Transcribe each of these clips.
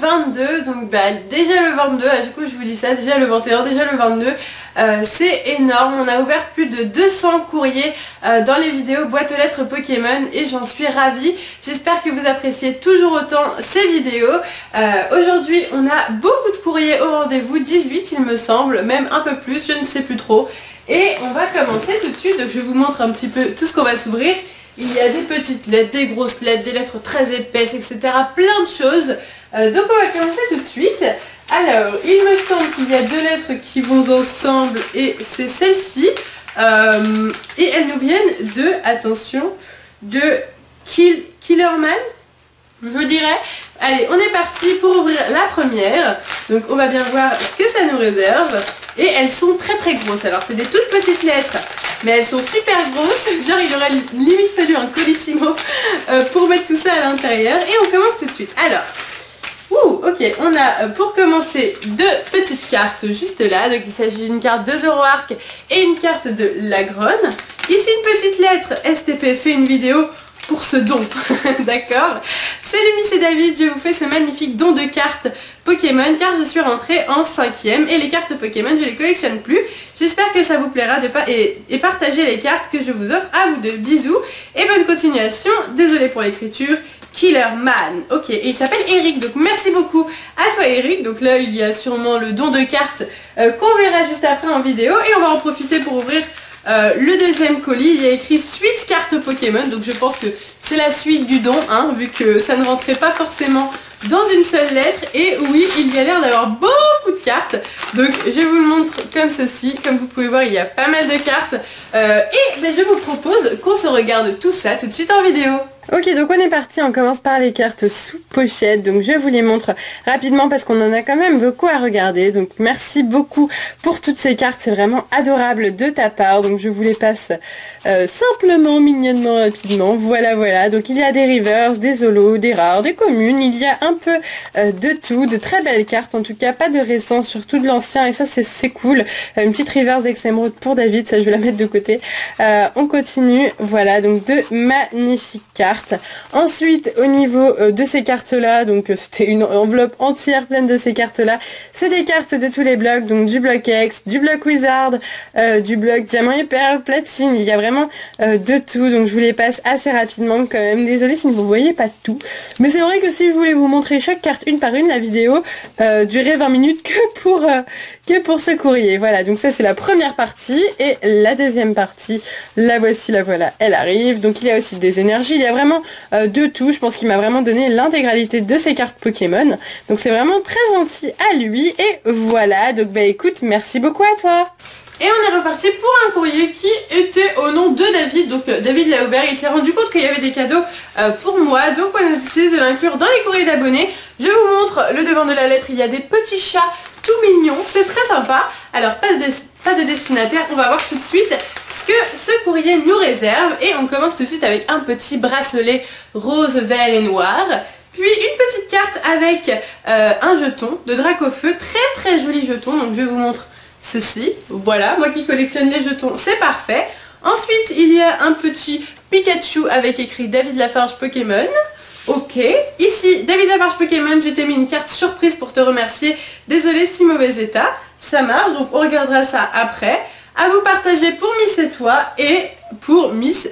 22, donc bah, déjà le 22, à chaque fois je vous dis ça, déjà le 21, déjà le 22, c'est énorme. On a ouvert plus de 200 courriers dans les vidéos boîte aux lettres Pokémon et j'en suis ravie. J'espère que vous appréciez toujours autant ces vidéos. Aujourd'hui on a beaucoup de courriers au rendez-vous, 18 il me semble, même un peu plus, je ne sais plus trop. Et on va commencer tout de suite, donc je vous montre un petit peu tout ce qu'on va s'ouvrir. Il y a des petites lettres, des grosses lettres, des lettres très épaisses, etc. Plein de choses. Donc on va commencer tout de suite. Alors, il me semble qu'il y a deux lettres qui vont ensemble et c'est celle-ci. Et elles nous viennent de, attention, de Killerman, je dirais. Allez, on est parti pour ouvrir la première. Donc on va bien voir ce que ça nous réserve. Et elles sont très très grosses. Alors c'est des toutes petites lettres, mais elles sont super grosses. Genre il aurait limite fallu un colissimo pour mettre tout ça à l'intérieur. Et on commence tout de suite. Alors, ok, on a pour commencer deux petites cartes juste là. Donc il s'agit d'une carte de Zoroark et une carte de Lagron. Ici une petite lettre, STP fait une vidéo pour ce don, d'accord. Salut Miss et David, je vous fais ce magnifique don de cartes Pokémon car je suis rentrée en 5e et les cartes Pokémon je les collectionne plus. J'espère que ça vous plaira de et partager les cartes que je vous offre. À vous deux, bisous et bonne continuation. Désolée pour l'écriture. Killerman, ok, et il s'appelle Eric, donc merci beaucoup à toi Eric. Donc là il y a sûrement le don de cartes qu'on verra juste après en vidéo et on va en profiter pour ouvrir le deuxième colis. Il y a écrit suite cartes Pokémon, donc je pense que c'est la suite du don, hein, vu que ça ne rentrait pas forcément dans une seule lettre. Et oui, il y a l'air d'avoir beaucoup de cartes, donc je vous le montre comme ceci. Comme vous pouvez voir, il y a pas mal de cartes et ben, je vous propose qu'on se regarde tout ça tout de suite en vidéo. Ok, donc on est parti, on commence par les cartes sous pochette, donc je vous les montre rapidement parce qu'on en a quand même beaucoup à regarder. Donc merci beaucoup pour toutes ces cartes, c'est vraiment adorable de ta part, donc je vous les passe simplement, mignonnement, rapidement. Voilà, donc il y a des reverse, des holos, des rares, des communes, il y a un peu de tout, de très belles cartes, en tout cas pas de récent, surtout de l'ancien, et ça c'est cool. Une petite reverse Exemeraude pour David, ça je vais la mettre de côté. On continue, voilà, donc de magnifiques cartes. Ensuite au niveau de ces cartes là, donc c'était une enveloppe entière pleine de ces cartes là, c'est des cartes de tous les blocs, donc du bloc X, du bloc Wizard, du bloc Diamant et Perle, Platine, il y a vraiment de tout, donc je vous les passe assez rapidement quand même. Désolée si vous ne voyez pas tout, mais c'est vrai que si je voulais vous montrer chaque carte une par une, la vidéo durait 20 minutes que pour ce courrier. Voilà, donc ça c'est la première partie et la deuxième partie, la voici, la voilà, elle arrive. Donc il y a aussi des énergies, il y a vraiment de tout. Je pense qu'il m'a vraiment donné l'intégralité de ces cartes Pokémon, donc c'est vraiment très gentil à lui. Et voilà, donc bah écoute, merci beaucoup à toi. Et on est reparti pour un courrier qui était au nom de David. Donc David l'a ouvert, il s'est rendu compte qu'il y avait des cadeaux pour moi, donc on a décidé de l'inclure dans les courriers d'abonnés. Je vous montre le devant de la lettre, il y a des petits chats tout mignons, c'est très sympa. Alors pas de destinataire, on va voir tout de suite ce que ce courrier nous réserve. Et on commence tout de suite avec un petit bracelet rose, vert et noir. Puis une petite carte avec un jeton de Dracofeu, très joli jeton, donc je vous montre ceci. Voilà, moi qui collectionne les jetons, c'est parfait. Ensuite il y a un petit Pikachu avec écrit David Lafarge Pokémon. Ok, ici David Lafarge Pokémon, je t'ai mis une carte surprise pour te remercier. Désolée si mauvais état, ça marche, donc on regardera ça après. À vous partager pour Miss et toi et pour Miss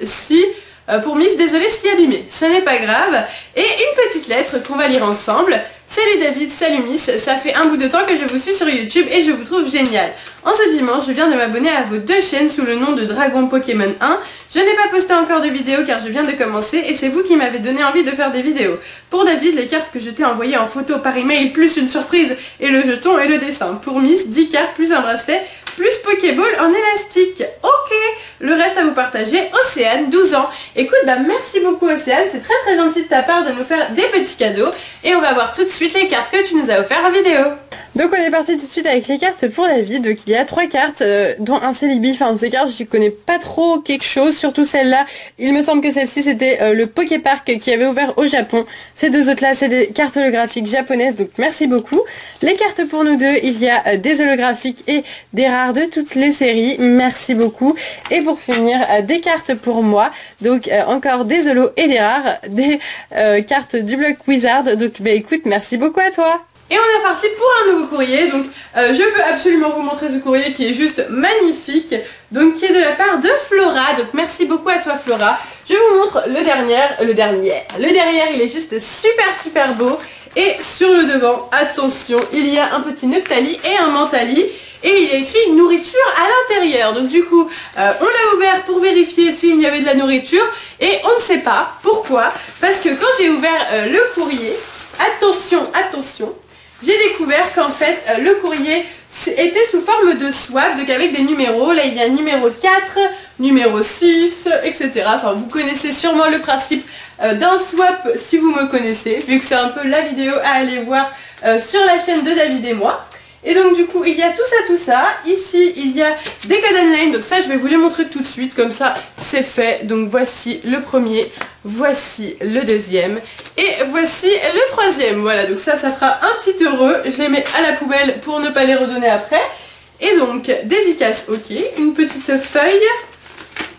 désolée si abîmée, ce n'est pas grave. Et une petite lettre qu'on va lire ensemble. Salut David, salut Miss, ça fait un bout de temps que je vous suis sur YouTube et je vous trouve génial. En ce dimanche, je viens de m'abonner à vos deux chaînes sous le nom de Dragon Pokémon 1. Je n'ai pas posté encore de vidéo car je viens de commencer et c'est vous qui m'avez donné envie de faire des vidéos. Pour David, les cartes que je t'ai envoyées en photo par email plus une surprise et le jeton et le dessin. Pour Miss, 10 cartes plus un bracelet plus Pokéball en élastique. Ok, le reste à vous partager. Océane, 12 ans. Écoute, bah merci beaucoup Océane, c'est très gentil de ta part de nous faire des petits cadeaux. Et on va voir tout de suite les cartes que tu nous as offertes en vidéo. Donc on est parti tout de suite avec les cartes pour David. Donc il y a 3 cartes, dont un Celebi. Enfin ces cartes, je connais pas trop quelque chose, surtout celle-là. Il me semble que celle-ci c'était le Poképark qui avait ouvert au Japon. Ces 2 autres là, c'est des cartes holographiques japonaises, donc merci beaucoup. Les cartes pour nous deux, il y a des holographiques et des rares de toutes les séries. Merci beaucoup. Et pour finir, des cartes pour moi. Donc encore des holos et des rares, des cartes du bloc Wizard. Donc bah écoute, merci beaucoup à toi. Et on est parti pour un nouveau courrier, donc je veux absolument vous montrer ce courrier qui est juste magnifique, donc qui est de la part de Flora, donc merci beaucoup à toi Flora. Je vous montre le derrière, il est juste super beau, et sur le devant, attention, il y a un petit Noctali et un Mentali, et il est écrit nourriture à l'intérieur. Donc du coup, on l'a ouvert pour vérifier s'il y avait de la nourriture, et on ne sait pas pourquoi, parce que quand j'ai ouvert le courrier, attention, j'ai découvert qu'en fait le courrier était sous forme de swap, donc avec des numéros. Là il y a numéro 4, numéro 6, etc. Enfin vous connaissez sûrement le principe d'un swap si vous me connaissez, vu que c'est un peu la vidéo à aller voir sur la chaîne de David et moi. Et donc du coup il y a tout ça, ici il y a des codes online, donc ça je vais vous les montrer tout de suite, comme ça c'est fait. Donc voici le premier, voici le deuxième et voici le troisième. Voilà, donc ça fera un petit heureux, je les mets à la poubelle pour ne pas les redonner après. Et donc dédicace, ok, une petite feuille,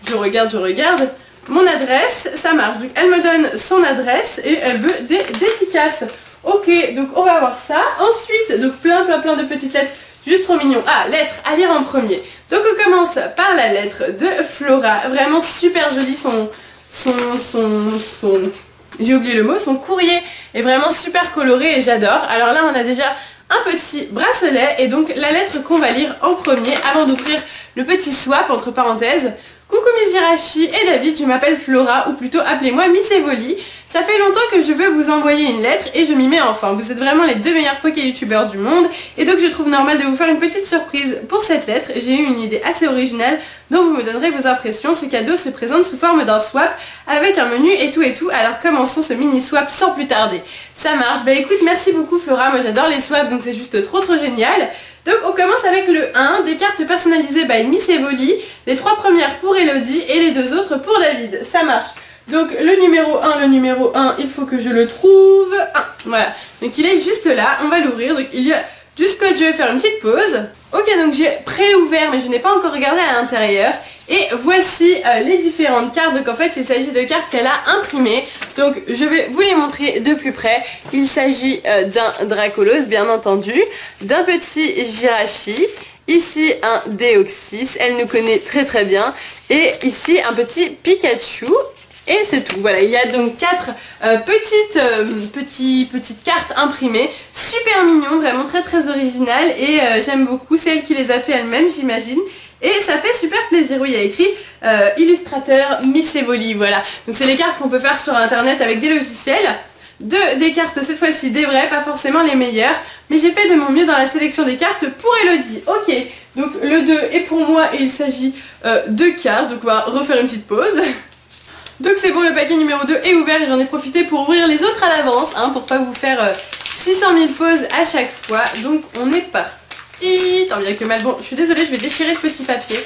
je regarde, mon adresse, ça marche, donc elle me donne son adresse et elle veut des dédicaces. Ok, donc on va voir ça. Ensuite, donc plein de petites lettres, juste trop mignon. Ah, lettre à lire en premier. Donc on commence par la lettre de Flora, vraiment super jolie, j'ai oublié le mot, son courrier est vraiment super coloré et j'adore. Alors là on a déjà un petit bracelet et donc la lettre qu'on va lire en premier avant d'ouvrir le petit swap entre parenthèses. Coucou Miss Jirachi et David, je m'appelle Flora, ou plutôt appelez-moi Miss Evoli. Ça fait longtemps que je veux vous envoyer une lettre et je m'y mets enfin. Vous êtes vraiment les 2 meilleurs Poké youtubeurs du monde et donc je trouve normal de vous faire une petite surprise pour cette lettre. J'ai eu une idée assez originale dont vous me donnerez vos impressions. Ce cadeau se présente sous forme d'un swap avec un menu et tout. Alors commençons ce mini swap sans plus tarder. Ça marche. Bah écoute, merci beaucoup Flora, moi j'adore les swaps donc c'est juste trop génial. Donc on commence avec le 1, des cartes personnalisées by Miss Evoli, les 3 premières pour Elodie et les 2 autres pour David, ça marche. Donc le numéro 1, il faut que je le trouve, voilà, donc il est juste là, on va l'ouvrir, donc il y a du scotch, je vais faire une petite pause. Ok, donc j'ai pré-ouvert mais je n'ai pas encore regardé à l'intérieur. Et voici les différentes cartes. Donc en fait il s'agit de cartes qu'elle a imprimées. Donc je vais vous les montrer de plus près. Il s'agit d'un Dracolos bien entendu, d'un petit Jirachi, ici un Deoxys, elle nous connaît très bien, et ici un petit Pikachu. Et c'est tout, voilà, il y a donc 4 petites cartes imprimées, super mignon, vraiment très original et j'aime beaucoup, c'est elle qui les a fait elle-même j'imagine. Et ça fait super plaisir, oui, il y a écrit illustrateur Miss Evoli, voilà. Donc c'est les cartes qu'on peut faire sur internet avec des logiciels. Des cartes cette fois-ci des vraies, pas forcément les meilleures, mais j'ai fait de mon mieux dans la sélection des cartes pour Elodie. Ok, donc le 2 est pour moi et il s'agit de cartes, donc on va refaire une petite pause. Donc c'est bon, le paquet numéro 2 est ouvert et j'en ai profité pour ouvrir les autres à l'avance, pour pas vous faire 600 000 pauses à chaque fois. Donc on est parti, tant bien que mal. Bon, je suis désolée, je vais déchirer le petit papier.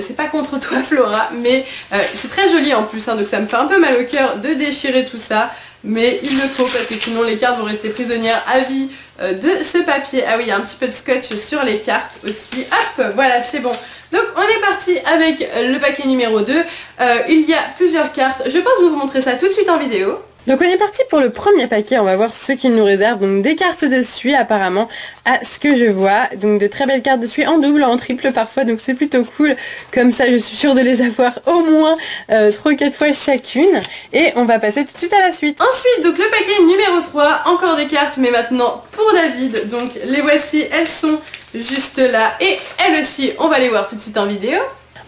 C'est pas contre toi Flora, mais c'est très joli en plus, donc ça me fait un peu mal au cœur de déchirer tout ça. Mais il le faut parce que sinon les cartes vont rester prisonnières à vie de ce papier. Ah oui, il y a un petit peu de scotch sur les cartes aussi. Hop, voilà, c'est bon. Donc on est parti avec le paquet numéro 2. Il y a plusieurs cartes. Je pense vous montrer ça tout de suite en vidéo. Donc on est parti pour le premier paquet, on va voir ce qu'il nous réserve. Donc des cartes de suie apparemment à ce que je vois. Donc de très belles cartes de suie en double, en triple parfois, donc c'est plutôt cool. Comme ça je suis sûre de les avoir au moins 3-4 fois chacune. Et on va passer tout de suite à la suite. Ensuite donc le paquet numéro 3, encore des cartes mais maintenant pour David. Donc les voici, elles sont juste là et elles aussi on va les voir tout de suite en vidéo.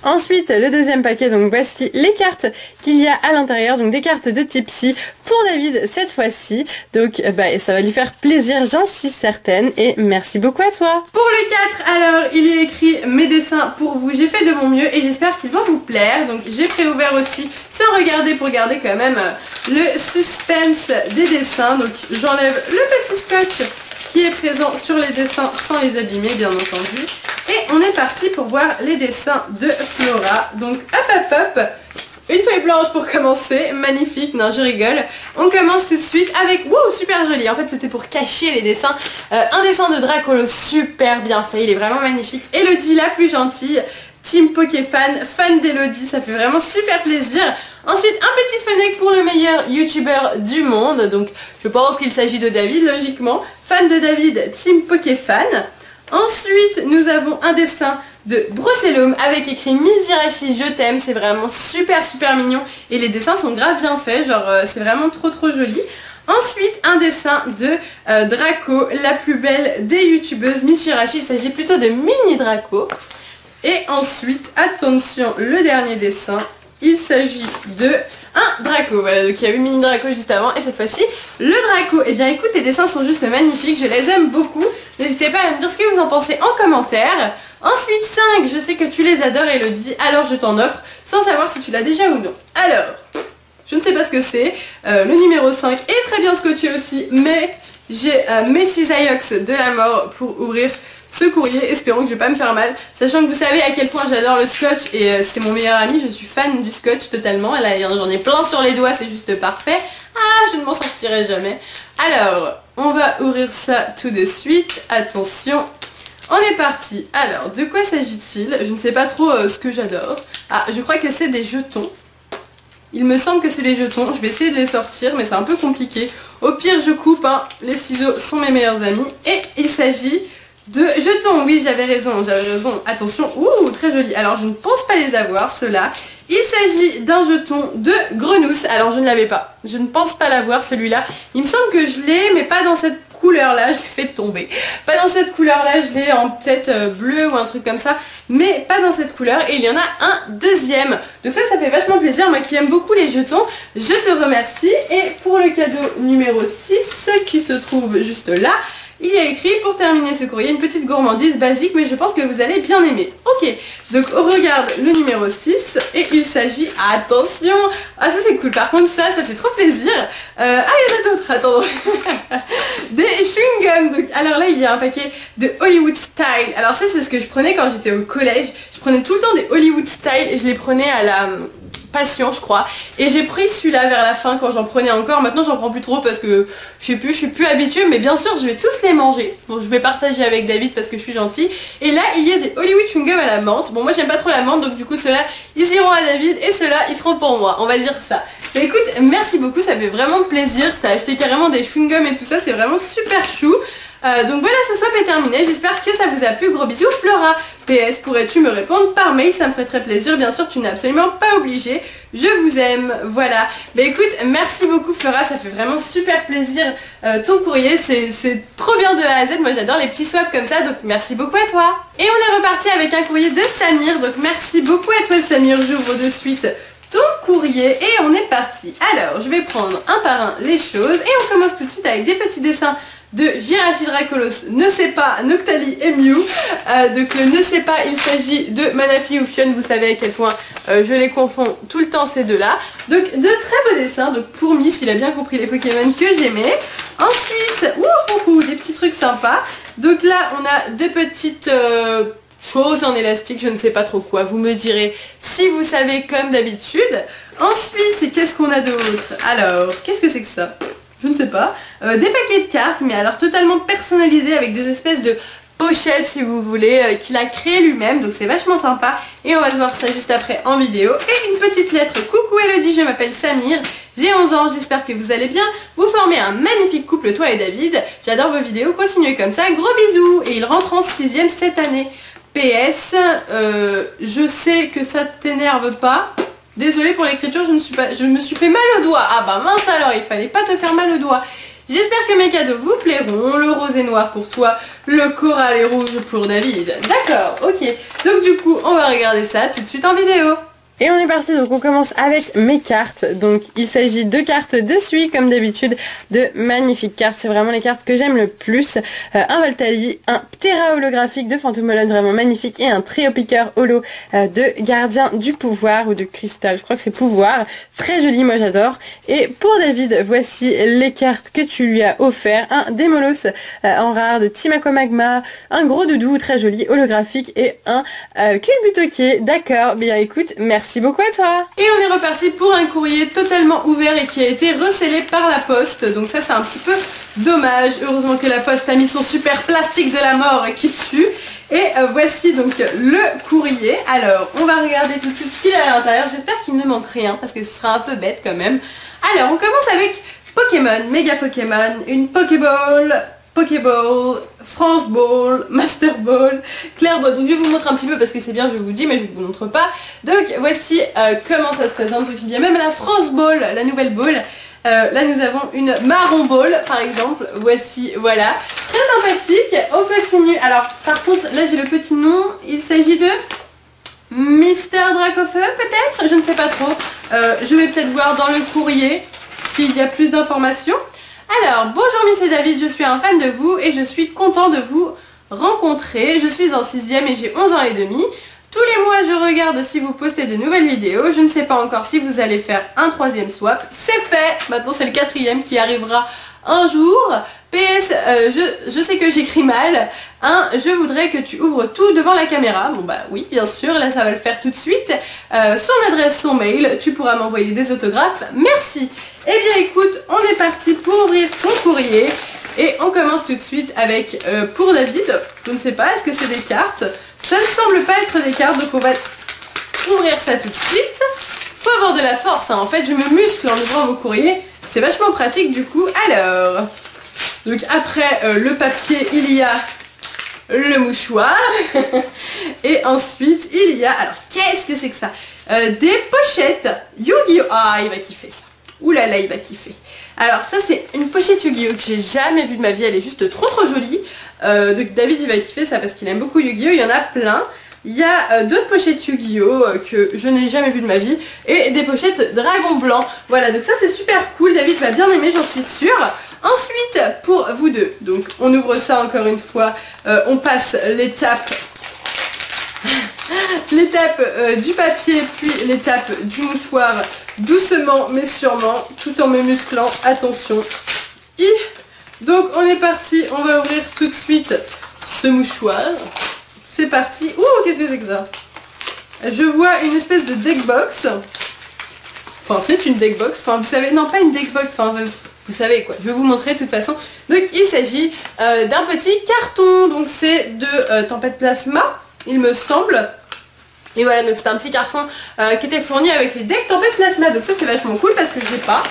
Ensuite, le deuxième paquet, donc voici les cartes qu'il y a à l'intérieur, donc des cartes de Tipsy pour David cette fois-ci. Donc ça va lui faire plaisir, j'en suis certaine, et merci beaucoup à toi. Pour le 4, alors, il y a écrit mes dessins pour vous, j'ai fait de mon mieux et j'espère qu'ils vont vous plaire. Donc j'ai préouvert aussi sans regarder pour garder quand même le suspense des dessins. Donc j'enlève le petit scotch qui est présent sur les dessins sans les abîmer bien entendu. Et on est parti pour voir les dessins de Flora. Donc hop. Une feuille blanche pour commencer, magnifique, non je rigole. On commence tout de suite avec, wow super joli, en fait c'était pour cacher les dessins. Un dessin de Dracolo super bien fait, il est vraiment magnifique. Elodie la plus gentille, Team Pokéfan, fan d'Elodie, ça fait vraiment super plaisir. Ensuite un petit fennec pour le meilleur youtubeur du monde, donc je pense qu'il s'agit de David logiquement. Fan de David, Team Pokéfan. Ensuite nous avons un dessin de Brossellum avec écrit Miss Jirachi je t'aime, c'est vraiment super mignon et les dessins sont grave bien faits, genre c'est vraiment trop joli. Ensuite un dessin de Draco, la plus belle des youtubeuses, Miss Jirachi, il s'agit plutôt de Mini Draco. Et ensuite attention, le dernier dessin, il s'agit de un Draco, voilà, donc il y a eu Mini Draco juste avant et cette fois-ci le Draco. Et bien écoute, les dessins sont juste magnifiques, je les aime beaucoup, n'hésitez pas à me dire ce que vous en pensez en commentaire. Ensuite 5, je sais que tu les adores Elodie, alors je t'en offre sans savoir si tu l'as déjà ou non. Alors, je ne sais pas ce que c'est, le numéro 5 est très bien scotché aussi, mais j'ai mes cisaillox de la mort pour ouvrir ce courrier, espérons que je vais pas me faire mal, sachant que vous savez à quel point j'adore le scotch et c'est mon meilleur ami, je suis fan du scotch totalement, là j'en ai plein sur les doigts, c'est juste parfait. Ah, je ne m'en sortirai jamais. Alors, on va ouvrir ça tout de suite, attention. On est parti. Alors, de quoi s'agit-il? Je ne sais pas trop ce que j'adore. Ah, je crois que c'est des jetons. Il me semble que c'est des jetons. Je vais essayer de les sortir, mais c'est un peu compliqué. Au pire, je coupe. Hein. Les ciseaux sont mes meilleurs amis. Et il s'agit de jetons. Oui, j'avais raison. Attention. Ouh, très joli. Alors, je ne pense pas les avoir, ceux-là. Il s'agit d'un jeton de Grenousse. Alors, je ne l'avais pas. Je ne pense pas l'avoir, celui-là. Il me semble que je l'ai, mais pas dans cette couleur là, je l'ai fait tomber. Pas dans cette couleur là, je l'ai en peut-être bleu ou un truc comme ça, mais pas dans cette couleur et il y en a un deuxième. Donc ça fait vachement plaisir, moi qui aime beaucoup les jetons, je te remercie. Et pour le cadeau numéro 6 qui se trouve juste là, il y a écrit pour terminer ce courrier une petite gourmandise basique mais je pense que vous allez bien aimer. Ok, donc on regarde le numéro 6 et il s'agit, attention, ah ça c'est cool, par contre ça fait trop plaisir. Ah il y en a d'autres, attends. Des chewing-gums, donc alors là il y a un paquet de Hollywood Style. Alors ça c'est ce que je prenais quand j'étais au collège, je prenais tout le temps des Hollywood Style et je les prenais à la Passion je crois, et j'ai pris celui-là vers la fin quand j'en prenais encore. Maintenant j'en prends plus trop parce que je suis plus habituée, mais bien sûr je vais tous les manger. Bon, je vais partager avec David parce que je suis gentille. Et là il y a des Hollywood chewing-gum à la menthe. Bon moi j'aime pas trop la menthe, donc du coup ceux-là ils iront à David et ceux-là ils seront pour moi, on va dire ça. Mais écoute, merci beaucoup, ça fait vraiment plaisir. T'as acheté carrément des chewing-gums et tout ça, c'est vraiment super chou. Donc voilà, ce swap est terminé, j'espère que ça vous a plu, gros bisous. Flora, PS, pourrais-tu me répondre par mail, ça me ferait très plaisir, bien sûr tu n'es absolument pas obligé, je vous aime, voilà. Bah écoute, merci beaucoup Flora, ça fait vraiment super plaisir ton courrier, c'est trop bien de A à Z, moi j'adore les petits swaps comme ça, donc merci beaucoup à toi. Et on est reparti avec un courrier de Samir, donc merci beaucoup à toi Samir, j'ouvre de suite ton courrier et on est parti. Alors je vais prendre un par un les choses et on commence tout de suite avec des petits dessins de Jirachi Dracolos, ne sais pas, Noctali et Mew. Donc le ne sais pas, il s'agit de Manaphy ou Fion, vous savez à quel point je les confonds tout le temps ces deux-là. Donc de très beaux dessins, donc pour Miss, il a bien compris les Pokémon que j'aimais. Ensuite, des petits trucs sympas. Donc là, on a des petites choses en élastique, je ne sais pas trop quoi, vous me direz si vous savez comme d'habitude. Ensuite, qu'est-ce qu'on a d'autre? Alors, qu'est-ce que c'est que ça? Je ne sais pas. Des paquets de cartes, mais alors totalement personnalisés avec des espèces de pochettes si vous voulez, qu'il a créé lui-même, donc c'est vachement sympa. Et on va se voir ça juste après en vidéo. Et une petite lettre, coucou Elodie, je m'appelle Samir, j'ai 11 ans, j'espère que vous allez bien. Vous formez un magnifique couple toi et David, j'adore vos vidéos, continuez comme ça, gros bisous. Et il rentre en 6ème cette année. PS, je sais que ça t'énerve pas. Désolée pour l'écriture, je me suis fait mal au doigt. Ah bah mince alors, il fallait pas te faire mal au doigt. J'espère que mes cadeaux vous plairont. Le rose et noir pour toi, le coral et rouge pour David. D'accord, ok. Donc du coup, on va regarder ça tout de suite en vidéo. Et on est parti, donc on commence avec mes cartes. Donc il s'agit de cartes de Sui, comme d'habitude, de magnifiques cartes. C'est vraiment les cartes que j'aime le plus. Un Voltali, un Ptera holographique de Phantomolon, vraiment magnifique, et un Trio Piqueur holo de Gardien du Pouvoir, ou de Cristal, je crois que c'est Pouvoir. Très joli, moi j'adore. Et pour David, voici les cartes que tu lui as offert. Un Démolos en rare de Team Magma, un gros doudou très joli, holographique, et un Culbutoquet. D'accord, bien écoute, merci beaucoup à toi. Et on est reparti pour un courrier totalement ouvert et qui a été recellé par la poste. Donc ça c'est un petit peu dommage. Heureusement que la poste a mis son super plastique de la mort qui tue. Et voici donc le courrier. Alors on va regarder tout de suite ce qu'il y a à l'intérieur. J'espère qu'il ne manque rien parce que ce sera un peu bête quand même. Alors on commence avec Pokémon, Méga Pokémon, une Pokéball, Pokéball, France Ball, Master Ball, Claire Ball. Donc je vais vous montrer un petit peu parce que c'est bien, je vous dis, mais je ne vous montre pas. Donc voici comment ça se présente. Donc il y a même la France Ball, la nouvelle ball. Là nous avons une Marron Ball par exemple. Voici, voilà. Très sympathique. On continue. Alors par contre, là j'ai le petit nom. Il s'agit de Mister Dracofeu peut-être. Je ne sais pas trop. Je vais peut-être voir dans le courrier s'il y a plus d'informations. Alors, bonjour Miss et David, je suis un fan de vous et je suis content de vous rencontrer. Je suis en 6e et j'ai 11 ans et demi. Tous les mois, je regarde si vous postez de nouvelles vidéos. Je ne sais pas encore si vous allez faire un 3e swap. C'est fait. Maintenant, c'est le 4e qui arrivera un jour. PS, je sais que j'écris mal. Je voudrais que tu ouvres tout devant la caméra. Bon bah oui, bien sûr, là ça va le faire tout de suite. Son adresse, son mail, tu pourras m'envoyer des autographes. Merci. Eh bien écoute, on est parti pour ouvrir ton courrier. Et on commence tout de suite avec, pour David, je ne sais pas, est-ce que c'est des cartes? Ça ne semble pas être des cartes, donc on va ouvrir ça tout de suite. Faut avoir de la force, hein. En fait je me muscle en ouvrant vos courriers. C'est vachement pratique du coup. Alors, donc après le papier, il y a le mouchoir. Et ensuite, il y a... Alors, qu'est-ce que c'est que ça? Des pochettes Yu-Gi-Oh! Ah, il va kiffer ça. Ouh là là, il va kiffer. Alors ça, c'est une pochette Yu-Gi-Oh! Que j'ai jamais vue de ma vie. Elle est juste trop jolie. Donc David, il va kiffer ça parce qu'il aime beaucoup Yu-Gi-Oh! Il y en a plein. Il y a d'autres pochettes Yu-Gi-Oh! Que je n'ai jamais vues de ma vie. Et des pochettes Dragon Blanc. Voilà, donc ça c'est super cool. David va bien aimer, j'en suis sûre. Ensuite, pour vous deux, donc on ouvre ça encore une fois. On passe l'étape du papier, puis l'étape du mouchoir, doucement mais sûrement, tout en me musclant. Attention. Donc on est parti, on va ouvrir tout de suite ce mouchoir. C'est parti. Ouh, qu'est-ce que c'est que ça? Je vois une espèce de deckbox. Enfin, c'est une deckbox. Enfin, vous savez, non, pas une deckbox. Enfin, vous savez quoi. Je vais vous montrer de toute façon. Donc, il s'agit d'un petit carton. Donc, c'est de Tempête Plasma, il me semble. Et voilà, donc c'est un petit carton qui était fourni avec les decks Tempête Plasma. Donc, ça, c'est vachement cool parce que je l'ai pas.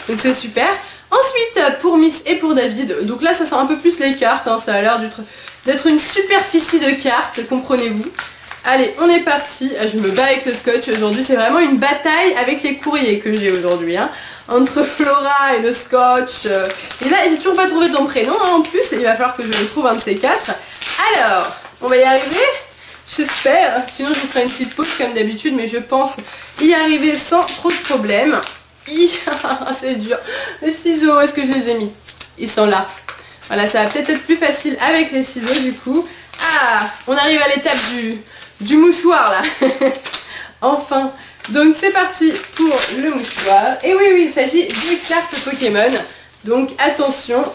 Donc, c'est super. Ensuite, pour Miss et pour David, donc là ça sent un peu plus les cartes, hein, ça a l'air d'être une superficie de cartes, comprenez-vous. Allez, on est parti. Je me bats avec le scotch aujourd'hui, c'est vraiment une bataille avec les courriers que j'ai aujourd'hui, hein, entre Flora et le scotch. Et là, j'ai toujours pas trouvé ton prénom, hein, en plus, il va falloir que je le trouve un de ces quatre. Alors, on va y arriver, j'espère, sinon je vous ferai une petite pause comme d'habitude, mais je pense y arriver sans trop de problèmes. C'est dur. Les ciseaux, est-ce que je les ai mis? Ils sont là. Voilà, ça va peut-être être plus facile avec les ciseaux du coup. Ah, on arrive à l'étape du mouchoir là. Enfin. Donc c'est parti pour le mouchoir. Et oui, il s'agit d'une carte Pokémon. Donc attention.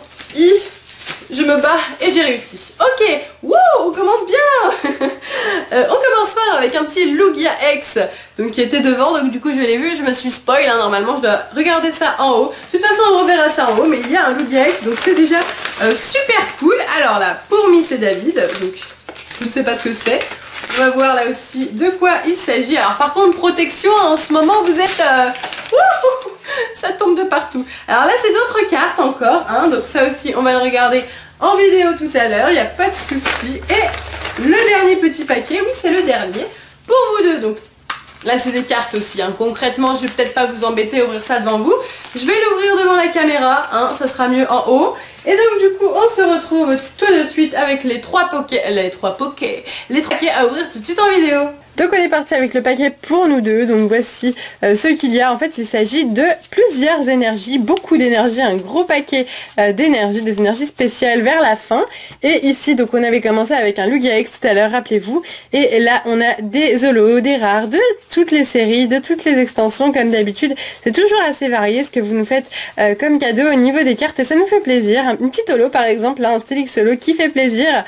Je me bats et j'ai réussi. Ok, wow, on commence bien. On commence fort avec un petit Lugia X, donc qui était devant, donc du coup je l'ai vu, je me suis spoil, hein, normalement je dois regarder ça en haut. De toute façon on reverra ça en haut, mais il y a un Lugia X, donc c'est déjà super cool. Alors là, pour Miss et David, donc je ne sais pas ce que c'est. On va voir là aussi de quoi il s'agit. Alors par contre, protection, en ce moment vous êtes... ça tombe de partout. Alors là c'est d'autres cartes encore, hein, donc ça aussi on va le regarder en vidéo tout à l'heure, il n'y a pas de souci. Et le dernier petit paquet, oui c'est le dernier, pour vous deux. Donc là c'est des cartes aussi, hein. Concrètement je vais peut-être pas vous embêter à ouvrir ça devant vous. Je vais l'ouvrir devant la caméra, hein, ça sera mieux en haut. Et donc du coup on se retrouve tout de suite avec les trois paquets à ouvrir tout de suite en vidéo. Donc on est parti avec le paquet pour nous deux, donc voici ce qu'il y a. En fait il s'agit de plusieurs énergies, beaucoup d'énergie, un gros paquet d'énergie, des énergies spéciales vers la fin. Et ici donc on avait commencé avec un Lugia X tout à l'heure, rappelez-vous. Et là on a des holos, des rares, de toutes les séries, de toutes les extensions comme d'habitude. C'est toujours assez varié ce que vous nous faites comme cadeau au niveau des cartes et ça nous fait plaisir. Une petite holo par exemple, là un Steelix holo qui fait plaisir.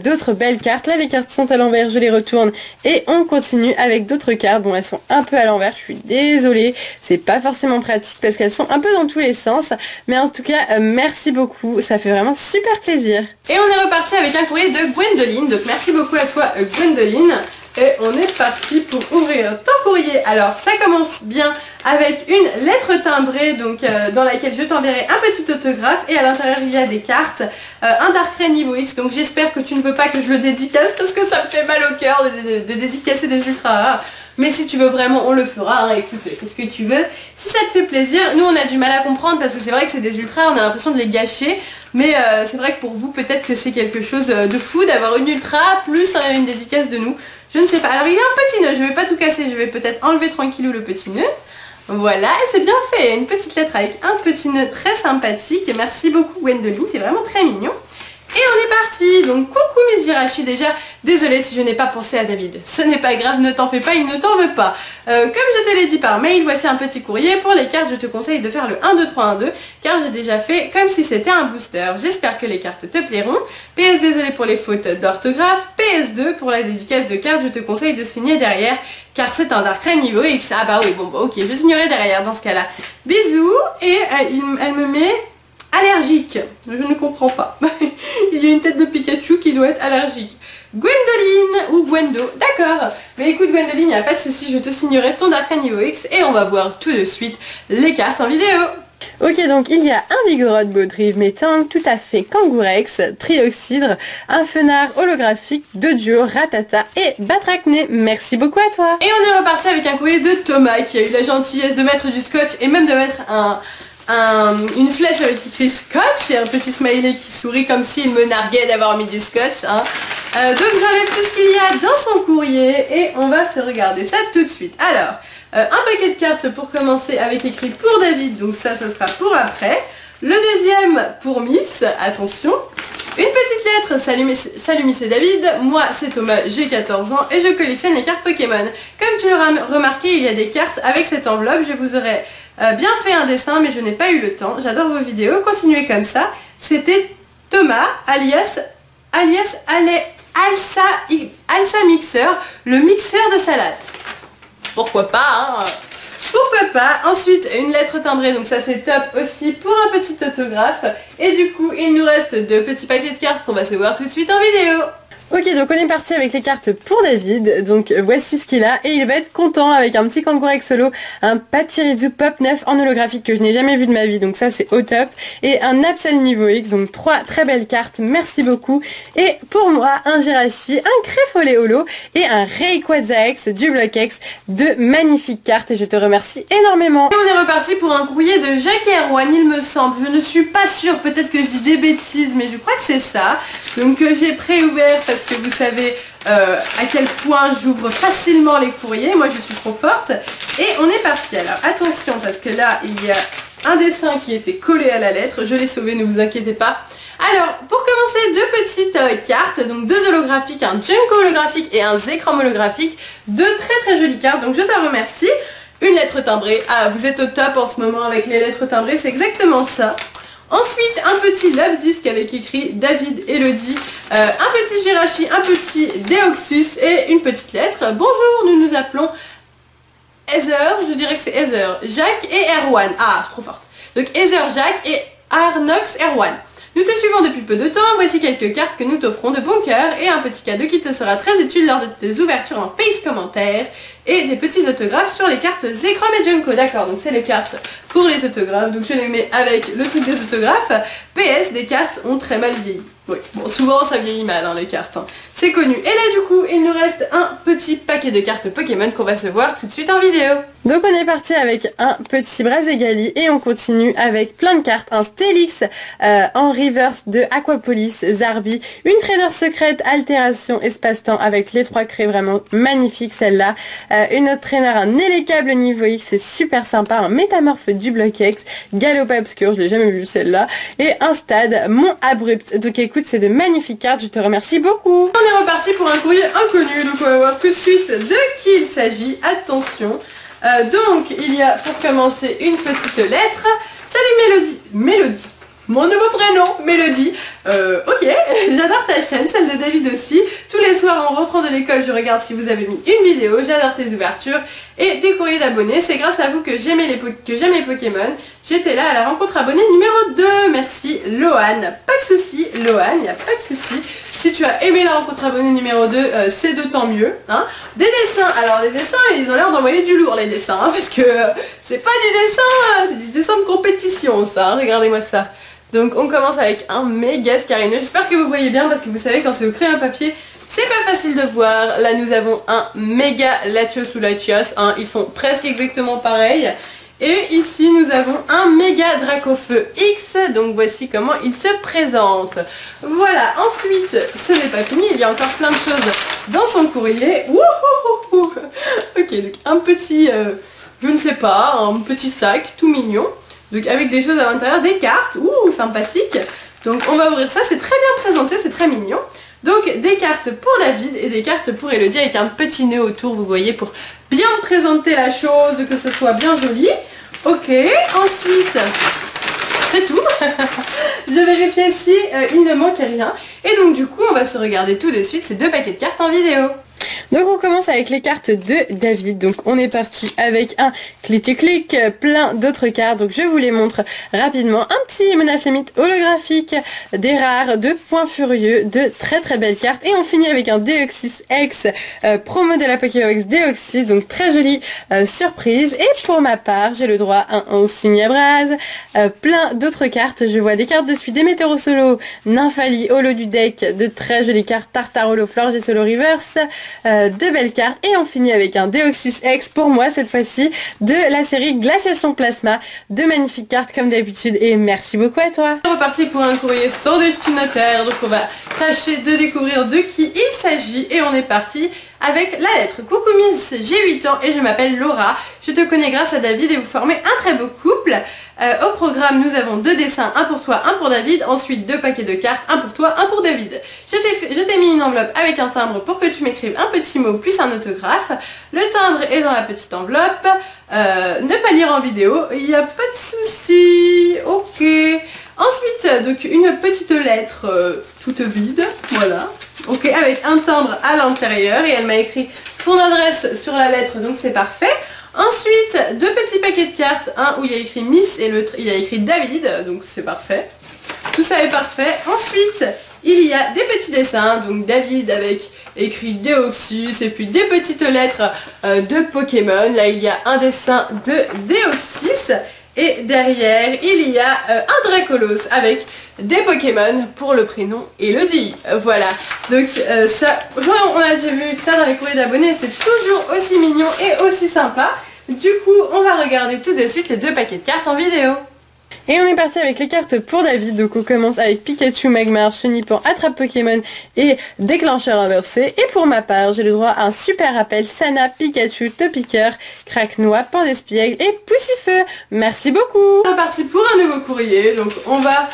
D'autres belles cartes, là les cartes sont à l'envers, je les retourne et on continue avec d'autres cartes. Bon, elles sont un peu à l'envers, je suis désolée, c'est pas forcément pratique parce qu'elles sont un peu dans tous les sens, mais en tout cas merci beaucoup, ça fait vraiment super plaisir. Et on est reparti avec un courrier de Gwendoline, donc merci beaucoup à toi Gwendoline. Et on est parti pour ouvrir ton courrier. Alors ça commence bien avec une lettre timbrée donc dans laquelle je t'enverrai un petit autographe et à l'intérieur il y a des cartes, un Darkrai niveau X, donc j'espère que tu ne veux pas que je le dédicace parce que ça me fait mal au cœur de dédicacer des ultra rares. Mais si tu veux vraiment, on le fera, hein. Écoute, qu'est-ce que tu veux? Si ça te fait plaisir, nous on a du mal à comprendre parce que c'est vrai que c'est des ultras, on a l'impression de les gâcher. Mais c'est vrai que pour vous, peut-être que c'est quelque chose de fou d'avoir une ultra plus une dédicace de nous. Je ne sais pas. Alors il y a un petit nœud, je vais pas tout casser, je vais peut-être enlever tranquillou le petit nœud. Voilà, et c'est bien fait, une petite lettre avec un petit nœud très sympathique. Merci beaucoup Gwendoline, c'est vraiment très mignon. Et on est parti. Donc coucou mes Jirachi, déjà désolée si je n'ai pas pensé à David. Ce n'est pas grave, ne t'en fais pas, il ne t'en veut pas. Comme je te l'ai dit par mail, voici un petit courrier. Pour les cartes, je te conseille de faire le 1, 2, 3, 1, 2 car j'ai déjà fait comme si c'était un booster. J'espère que les cartes te plairont. PS désolé pour les fautes d'orthographe. PS2 pour la dédicace de cartes, je te conseille de signer derrière car c'est un Darkrai niveau X. Ah bah oui, bon bah, ok, je signerai derrière dans ce cas là. Bisous. Et elle me met allergique, je ne comprends pas. Il y a une tête de Pikachu qui doit être allergique. Gwendoline ou Gwendo, d'accord. Mais écoute Gwendoline, il n'y a pas de souci, je te signerai ton Darkrai niveau X et on va voir tout de suite les cartes en vidéo. Ok, donc il y a un Vigoroth, Baudrive, Métang, tout à fait Kangourex, Trioxydre, un Fenard holographique, Doduo, Ratata et Batracné. Merci beaucoup à toi. Et on est reparti avec un courrier de Thomas qui a eu la gentillesse de mettre du scotch et même de mettre une flèche avec écrit scotch et un petit smiley qui sourit comme s'il me narguait d'avoir mis du scotch, hein. Donc j'enlève tout ce qu'il y a dans son courrier et on va se regarder ça tout de suite. Alors, un paquet de cartes pour commencer avec écrit pour David, donc ça ce sera pour après. Le deuxième pour Miss, attention. Une petite lettre, salut Miss et David, moi c'est Thomas, j'ai 14 ans et je collectionne les cartes Pokémon. Comme tu l'auras remarqué, il y a des cartes avec cette enveloppe, je vous aurais bien fait un dessin mais je n'ai pas eu le temps. J'adore vos vidéos, continuez comme ça. C'était Thomas, alias Alsa Mixeur, le mixeur de salade. Pourquoi pas, hein? Pourquoi pas. Ensuite, une lettre timbrée, donc ça c'est top aussi pour un petit autographe. Et du coup, il nous reste 2 petits paquets de cartes qu'on va se voir tout de suite en vidéo. Ok, donc on est parti avec les cartes pour David, donc voici ce qu'il a et il va être content avec un petit Kangourex solo, un Pachirisu Pop 9 en holographique que je n'ai jamais vu de ma vie, donc ça c'est au top, et un Absol niveau X, donc 3 très belles cartes, merci beaucoup. Et pour moi, un Jirachi, un Créfolé holo et un Rayquaza X du bloc X, de magnifiques cartes et je te remercie énormément. Et on est reparti pour un courrier de Jacques Erwan, il me semble, je ne suis pas sûre, peut-être que je dis des bêtises, mais je crois que c'est ça, donc j'ai préouvert parce que vous savez à quel point j'ouvre facilement les courriers, moi je suis trop forte. Et on est parti, alors attention parce que là il y a un dessin qui était collé à la lettre, je l'ai sauvé, ne vous inquiétez pas. Alors pour commencer, 2 petites cartes, donc 2 holographiques, un Junko holographique et un Zekrom holographique, 2 très jolies cartes, donc je te remercie. Une lettre timbrée, ah vous êtes au top en ce moment avec les lettres timbrées, c'est exactement ça. Ensuite, un petit love disc avec écrit David, Elodie, un petit Jirachi, un petit Deoxys et une petite lettre. Bonjour, nous nous appelons Heather, je dirais que c'est Heather, Jacques et Erwan. Ah, je suis trop forte. Donc Heather, Jacques et Arnox, Erwan. Nous te suivons depuis peu de temps, voici quelques cartes que nous t'offrons de bon cœur et un petit cadeau qui te sera très utile lors de tes ouvertures en face commentaires et des petits autographes sur les cartes Zekrom et Junko. D'accord, donc c'est les cartes pour les autographes, donc je les mets avec le truc des autographes. PS, des cartes ont très mal vieilli. Oui, bon souvent ça vieillit mal hein, les cartes, hein. C'est connu. Et là du coup, il nous reste un petit paquet de cartes Pokémon qu'on va se voir tout de suite en vidéo. Donc on est parti avec un petit Brazegali et on continue avec plein de cartes. Un Stélix en reverse de Aquapolis, Zarbi, une trader secrète, Altération, Espace-Temps avec les 3 craies, vraiment magnifique celle-là. Une autre trainer, un Élécable niveau X, c'est super sympa. Un Métamorphe du bloc X, Galopin Obscur, je l'ai jamais vu celle-là. Et un Stade, Mont Abrupt. Donc écoute, c'est de magnifiques cartes, je te remercie beaucoup. On est reparti pour un courrier inconnu, donc on va voir tout de suite de qui il s'agit. Attention. Donc il y a pour commencer une petite lettre. Salut Mélodie, mon nouveau prénom, Mélodie. Ok, j'adore ta chaîne, celle de David aussi. Tous les soirs en rentrant de l'école, je regarde si vous avez mis une vidéo. J'adore tes ouvertures et tes courriers d'abonnés. C'est grâce à vous que j'aime les Pokémon. J'étais là à la rencontre abonnée numéro 2. Merci Lohan. Pas de souci, Lohan, il n'y a pas de souci. Si tu as aimé la rencontre abonnée numéro 2, c'est d'autant mieux. Hein. Des dessins, alors les dessins, ils ont l'air d'envoyer du lourd les dessins, hein, parce que c'est pas du dessin, c'est du dessin de compétition ça, hein, regardez-moi ça. Donc on commence avec un méga scarineux, j'espère que vous voyez bien parce que vous savez quand c'est au crayon papier, c'est pas facile de voir. Là nous avons un méga Latios ou Latias, hein, ils sont presque exactement pareils. Et ici nous avons un méga Dracofeu X, donc voici comment il se présente. Voilà, ensuite ce n'est pas fini, il y a encore plein de choses dans son courrier. Wouhouhou. Ok, donc un petit, je ne sais pas, un petit sac tout mignon, donc avec des choses à l'intérieur, des cartes, ouh, sympathique. Donc on va ouvrir ça, c'est très bien présenté, c'est très mignon. Donc des cartes pour David et des cartes pour Elodie avec un petit nœud autour, vous voyez, pour bien présenter la chose, que ce soit bien joli. Ok, ensuite, c'est tout. Je vérifie si il ne manque rien. Et donc du coup, on va se regarder tout de suite ces 2 paquets de cartes en vidéo. Donc on commence avec les cartes de David. Donc on est parti avec un clic, plein d'autres cartes. Donc je vous les montre rapidement. Un petit Monaflémite holographique, des rares, 2 points furieux, de très belles cartes. Et on finit avec un Deoxys X, promo de la Pokébox Deoxys. Donc très jolie surprise. Et pour ma part, j'ai le droit à un signe à brase, plein d'autres cartes. Je vois des cartes de suite, des Météoro Solo, Nymphali, Holo du deck, de très jolies cartes, Tartare Holo, Florge et Solo Reverse. De belles cartes et on finit avec un Deoxys X pour moi cette fois-ci de la série Glaciation Plasma, de magnifiques cartes comme d'habitude et merci beaucoup à toi. On est reparti pour un courrier sans destinataire, donc on va tâcher de découvrir de qui il s'agit et on est parti avec la lettre. Coucou Miss, j'ai 8 ans et je m'appelle Laura, je te connais grâce à David et vous formez un très beau couple. Au programme nous avons 2 dessins, un pour toi, un pour David, ensuite 2 paquets de cartes, un pour toi, un pour David. Je t'ai mis une enveloppe avec un timbre pour que tu m'écrives un petit mot plus un autographe. Le timbre est dans la petite enveloppe, ne pas lire en vidéo, il n'y a pas de souci, ok. Ensuite, donc une petite lettre toute vide, voilà. Ok, avec un timbre à l'intérieur et elle m'a écrit son adresse sur la lettre, donc c'est parfait. Ensuite, 2 petits paquets de cartes, un où il y a écrit Miss et l'autre il y a écrit David, donc c'est parfait. Tout ça est parfait. Ensuite, il y a des petits dessins, donc David avec écrit Deoxys et puis des petites lettres de Pokémon. Là, il y a un dessin de Deoxys et derrière, il y a un Dracolos avec des Pokémon pour le prénom Elodie. Voilà, donc ça, on a déjà vu ça dans les courriers d'abonnés, c'est toujours aussi mignon et aussi sympa. Du coup, on va regarder tout de suite les 2 paquets de cartes en vidéo. Et on est parti avec les cartes pour David, donc on commence avec Pikachu, Magmar, Chenipan, Attrape Pokémon et Déclencheur inversé. Et pour ma part, j'ai le droit à un super rappel, Sana, Pikachu, Topiqueur, Craque-Noix, Pandespiègle et Poussifeu. Merci beaucoup. On est parti pour un nouveau courrier, donc on va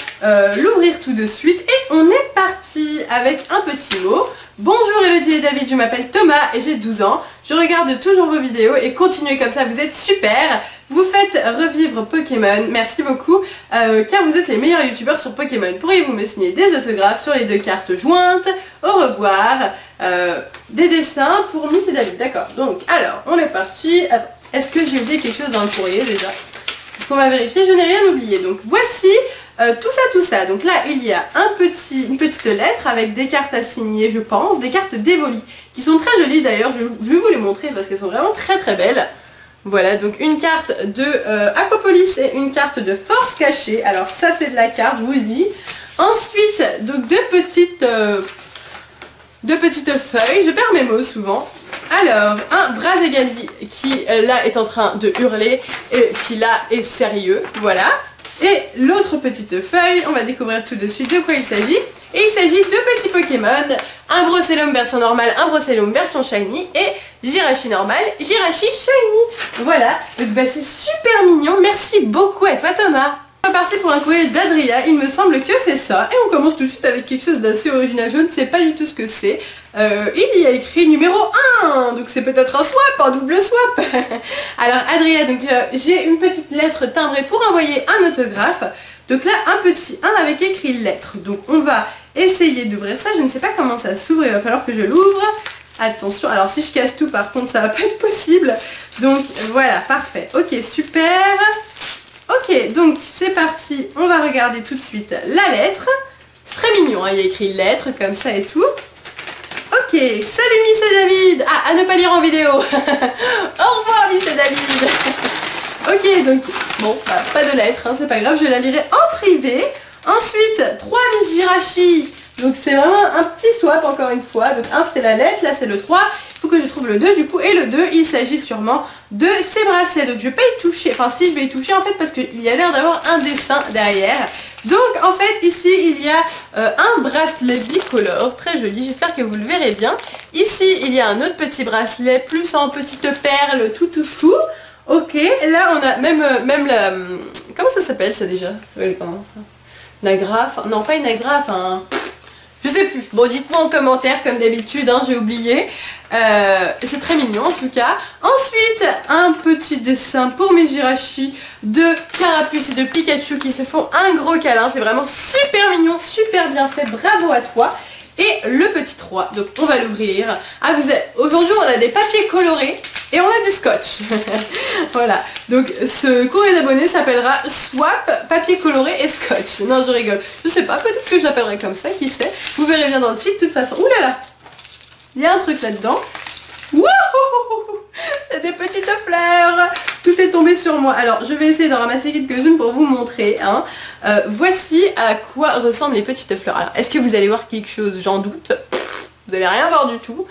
l'ouvrir tout de suite et on est parti avec un petit mot. Bonjour Elodie et David, je m'appelle Thomas et j'ai 12 ans. Je regarde toujours vos vidéos et continuez comme ça, vous êtes super. Vous faites revivre Pokémon, merci beaucoup, car vous êtes les meilleurs youtubeurs sur Pokémon. Pourriez-vous me signer des autographes sur les 2 cartes jointes? Au revoir. Des dessins pour Miss et David, d'accord. Donc, alors, on est parti. Est-ce que j'ai oublié quelque chose dans le courrier déjà? Est-ce qu'on va vérifier? Je n'ai rien oublié. Donc, voici tout ça. Donc là, il y a une petite lettre avec des cartes à signer, je pense, des cartes d'Evoli, qui sont très jolies d'ailleurs. Je vais vous les montrer parce qu'elles sont vraiment très belles. Voilà, donc une carte de Aquapolis et une carte de Force Cachée. Alors ça, c'est de la carte, je vous le dis. Ensuite, donc deux petites feuilles. Je perds mes mots souvent. Alors, un Brazagali qui là est en train de hurler et qui là est sérieux, voilà. Et l'autre petite feuille, on va découvrir tout de suite de quoi il s'agit. Et il s'agit de petits Pokémon, un Brossellum version normale, un Brossellum version shiny et Jirachi normal, Jirachi shiny. Voilà, donc bah, c'est super mignon, merci beaucoup à toi Thomas. On va partir pour un courriel d'Adria, il me semble que c'est ça. Et on commence tout de suite avec quelque chose d'assez original, je ne sais pas du tout ce que c'est. Il y a écrit numéro 1, donc c'est peut-être un swap, un double swap. Alors Adria, donc j'ai une petite lettre timbrée pour envoyer un autographe. Donc là, un petit 1 avec écrit lettre. Donc on va essayer d'ouvrir ça, je ne sais pas comment ça s'ouvre, il va falloir que je l'ouvre. Attention, alors si je casse tout par contre ça va pas être possible. Donc voilà, parfait. Ok, super. Ok, donc c'est parti, on va regarder tout de suite la lettre. C'est très mignon, hein, il y a écrit lettre comme ça et tout. Ok, salut Miss et David. Ah, à ne pas lire en vidéo. Au revoir Miss et David. Ok, donc, bon, bah, pas de lettre, hein, c'est pas grave, je la lirai en privé. Ensuite, 3 Miss Jirachi. Donc c'est vraiment un petit swap encore une fois. Donc 1 c'était la lettre, là c'est le 3. Il faut que je trouve le 2 du coup. Et le 2, il s'agit sûrement de ces bracelets. Donc je vais pas y toucher. Enfin si, je vais y toucher en fait parce qu'il y a l'air d'avoir un dessin derrière. Donc en fait ici il y a un bracelet bicolore, très joli, j'espère que vous le verrez bien. Ici il y a un autre petit bracelet, plus en petites perles, tout. Ok, là on a même la... Comment ça s'appelle ça déjà? Comment ça? Une agrafe? Non pas une agrafe, un... Je sais plus. Bon, dites-moi en commentaire comme d'habitude, hein, j'ai oublié. C'est très mignon en tout cas. Ensuite, un petit dessin pour mes Jirachi de Carapuce et de Pikachu qui se font un gros câlin. C'est vraiment super mignon, super bien fait. Bravo à toi. Et le petit 3, donc on va l'ouvrir. Ah, aujourd'hui on a des papiers colorés et on a du scotch. Voilà, donc ce courrier d'abonnés s'appellera Swap, papier coloré et scotch. Non, je rigole, je sais pas, peut-être que je l'appellerai comme ça, qui sait. Vous verrez bien dans le titre de toute façon. Ouh là là, il y a un truc là-dedans. Wouhou, c'est des petites fleurs. Tout est tombé sur moi. Alors je vais essayer de ramasser quelques-unes pour vous montrer, hein. Voici à quoi ressemblent les petites fleurs. Alors est-ce que vous allez voir quelque chose? J'en doute. Vous allez rien voir du tout.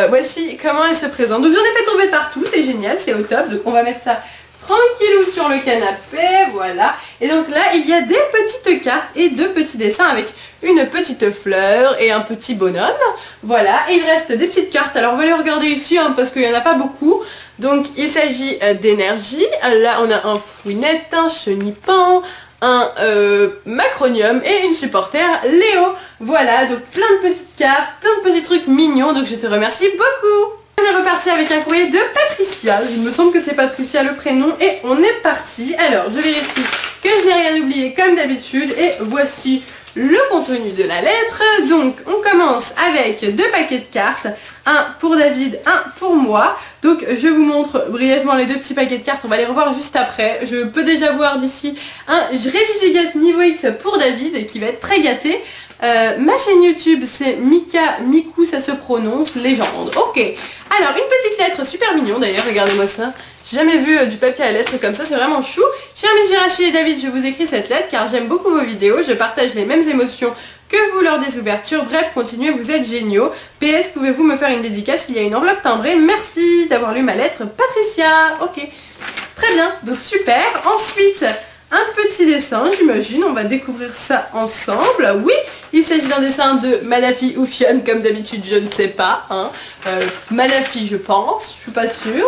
Voici comment elles se présentent. Donc j'en ai fait tomber partout, c'est génial, c'est au top. Donc on va mettre ça tranquillou sur le canapé, voilà. Et donc là il y a des petites cartes et 2 petits dessins avec une petite fleur et un petit bonhomme, voilà. Et il reste des petites cartes, alors on va les regarder ici, hein, parce qu'il n'y en a pas beaucoup. Donc il s'agit d'énergie, là on a un fouinette, un chenipan, un macronium et une supporter Léo. Voilà, donc plein de petites cartes, plein de petits trucs mignons, donc je te remercie beaucoup. On est reparti avec un courrier de Patricia, il me semble que c'est Patricia le prénom, et on est parti. Alors je vérifie que je n'ai rien oublié comme d'habitude, et voici le contenu de la lettre. Donc on commence avec 2 paquets de cartes, un pour David, un pour moi. Donc je vous montre brièvement les 2 petits paquets de cartes, on va les revoir juste après. Je peux déjà voir d'ici un Régigigas niveau X pour David qui va être très gâté. Ma chaîne YouTube c'est Mika, Miku ça se prononce, légende. Ok, alors une petite lettre super mignon d'ailleurs, regardez-moi ça. J'ai jamais vu du papier à lettres comme ça, c'est vraiment chou. Chers Miss Jirachi et David, je vous écris cette lettre car j'aime beaucoup vos vidéos, je partage les mêmes émotions que vous lors des ouvertures. Bref, continuez, vous êtes géniaux. PS, pouvez-vous me faire une dédicace? Il y a une enveloppe timbrée. Merci d'avoir lu ma lettre, Patricia. Ok, très bien, donc super. Ensuite, un petit dessin, j'imagine, on va découvrir ça ensemble. Oui, il s'agit d'un dessin de Malafi ou Fion, comme d'habitude, je ne sais pas. Hein. Malafi, je pense, je suis pas sûre.